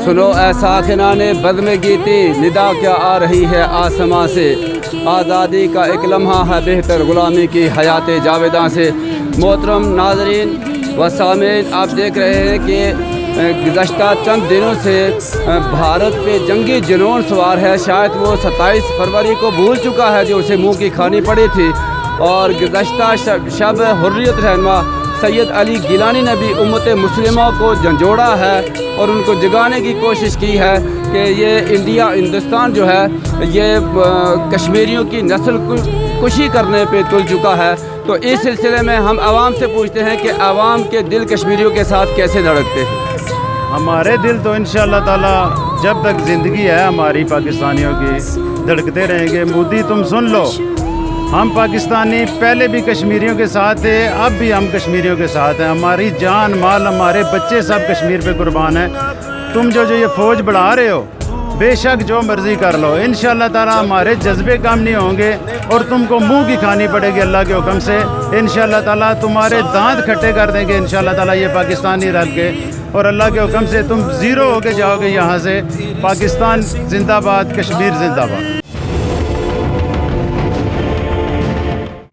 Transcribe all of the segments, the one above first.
सुनो ऐसा खिनाने बद में गीती निदा क्या आ रही है आसमां से, आज़ादी का एक लम्हा है बेहतर गुलामी की हयात जावेदां से। मोहतरम नाजरीन व सामीन, आप देख रहे हैं कि गुज़श्ता चंद दिनों से भारत पे जंगी जुनून सवार है। शायद वो 27 फरवरी को भूल चुका है जो उसे मुँह की खानी पड़ी थी। और गुज़श्ता शब हुर्रियत रहनुमा सैयद अली गिलानी ने भी उम्मत मुस्लिमा को झंझोड़ा है और उनको जगाने की कोशिश की है कि ये हिंदुस्तान जो है ये कश्मीरियों की नस्ल कुशी करने पे तुल चुका है। तो इस सिलसिले में हम आवाम से पूछते हैं कि आवाम के दिल कश्मीरियों के साथ कैसे धड़कते हैं। हमारे दिल तो इंशाअल्लाह ताला जब तक ज़िंदगी है हमारी पाकिस्तानियों की धड़कते रहेंगे। मोदी तुम सुन लो, हम पाकिस्तानी पहले भी कश्मीरियों के साथ थे, अब भी हम कश्मीरियों के साथ हैं। हमारी जान माल हमारे बच्चे सब कश्मीर पे कुर्बान हैं। तुम जो ये फ़ौज बढ़ा रहे हो, बेशक जो मर्ज़ी कर लो, इंशाअल्लाह ताला हमारे जज्बे कम नहीं होंगे और तुमको मुंह की खानी पड़ेगी अल्लाह के हुक्म से। इंशाअल्लाह ताला तुम्हारे दांत खट्टे कर देंगे इंशाअल्लाह ताला ये पाकिस्तानी रल के, और अल्लाह के हुक्म से तुम ज़ीरो होके जाओगे यहाँ से। पाकिस्तान जिंदाबाद, कश्मीर जिंदाबाद।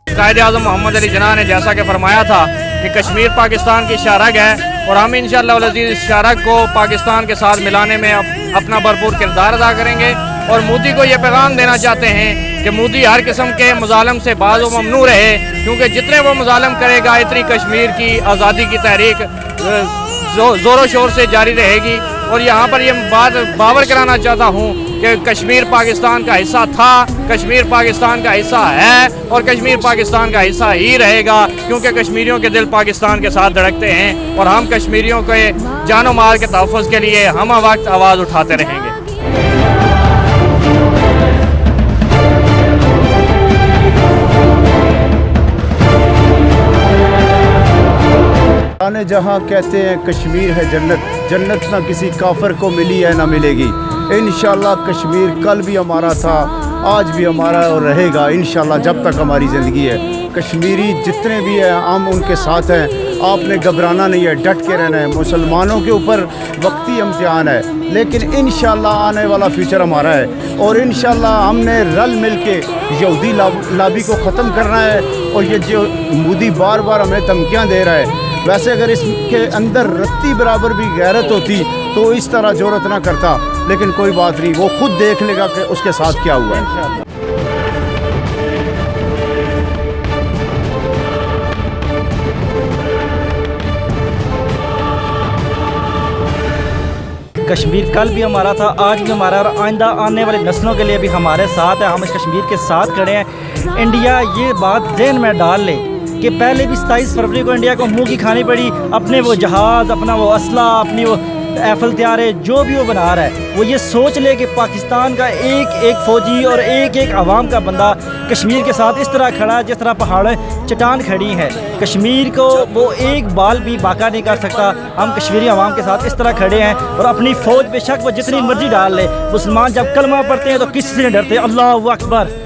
कायदे आज़म मोहम्मद अली जिन्ना ने जैसा कि फरमाया था कि कश्मीर पाकिस्तान की शारग है और हम इंशाअल्लाह वल अज़ीज़ इस शारग को पाकिस्तान के साथ मिलाने में अपना भरपूर किरदार अदा करेंगे। और मोदी को ये पैगाम देना चाहते हैं कि मोदी हर किस्म के मुजालम से बाज़ व ममनू रहे, क्योंकि जितने वो मुजालम करेगा इतनी कश्मीर की आज़ादी की तहरीक ज़ोरों शोर से जारी रहेगी। और यहाँ पर यह बात बावर कराना चाहता हूँ कि कश्मीर पाकिस्तान का हिस्सा था, कश्मीर पाकिस्तान का हिस्सा है और कश्मीर पाकिस्तान का हिस्सा ही रहेगा, क्योंकि कश्मीरियों के दिल पाकिस्तान के साथ धड़कते हैं और हम कश्मीरियों के जानो माल के तहफ़्फ़ुज़ के लिए हम वक्त आवाज़ उठाते रहेंगे। आने जहाँ कहते हैं कश्मीर है जन्नत, जन्नत ना किसी काफिर को मिली है ना मिलेगी। इंशाअल्लाह कश्मीर कल भी हमारा था, आज भी हमारा और रहेगा इंशाअल्लाह जब तक हमारी ज़िंदगी है। कश्मीरी जितने भी हैं हम उनके साथ हैं, आपने घबराना नहीं है, डट के रहना है। मुसलमानों के ऊपर वक्ती इम्तिहान है, लेकिन इंशाअल्लाह आने वाला फ्यूचर हमारा है और इंशाअल्लाह हमने रल मिल के यहूदी लाबी को ख़त्म करना है। और ये जो मोदी बार बार हमें धमकियाँ दे रहा है, वैसे अगर इसके अंदर रत्ती बराबर भी गैरत होती तो इस तरह ज़रूरत ना करता, लेकिन कोई बात नहीं, वो खुद देख लेगा कि उसके साथ क्या हुआ है। कश्मीर कल भी हमारा था, आज भी हमारा और आइंदा आने वाली नस्लों के लिए भी हमारे साथ है। हम इस कश्मीर के साथ खड़े हैं। इंडिया ये बात ज़हन में डाल ले कि पहले भी 27 फरवरी को इंडिया को मुंह की खानी पड़ी। अपने वो जहाज़, अपना वो असला, अपनी वो एफल त्यारे जो भी वो बना रहा है, वो ये सोच ले कि पाकिस्तान का एक एक फ़ौजी और एक एक आवाम का बंदा कश्मीर के साथ इस तरह खड़ा है जिस तरह पहाड़ चट्टान खड़ी है। कश्मीर को वो एक बाल भी बाका नहीं कर सकता। हम कश्मीरी आवाम के साथ इस तरह खड़े हैं और अपनी फ़ौज बेशक वो जितनी मर्जी डाल ले। मुसलमान जब कलमा पढ़ते हैं तो किसी से नहीं डरते। अल्लाहु अकबर।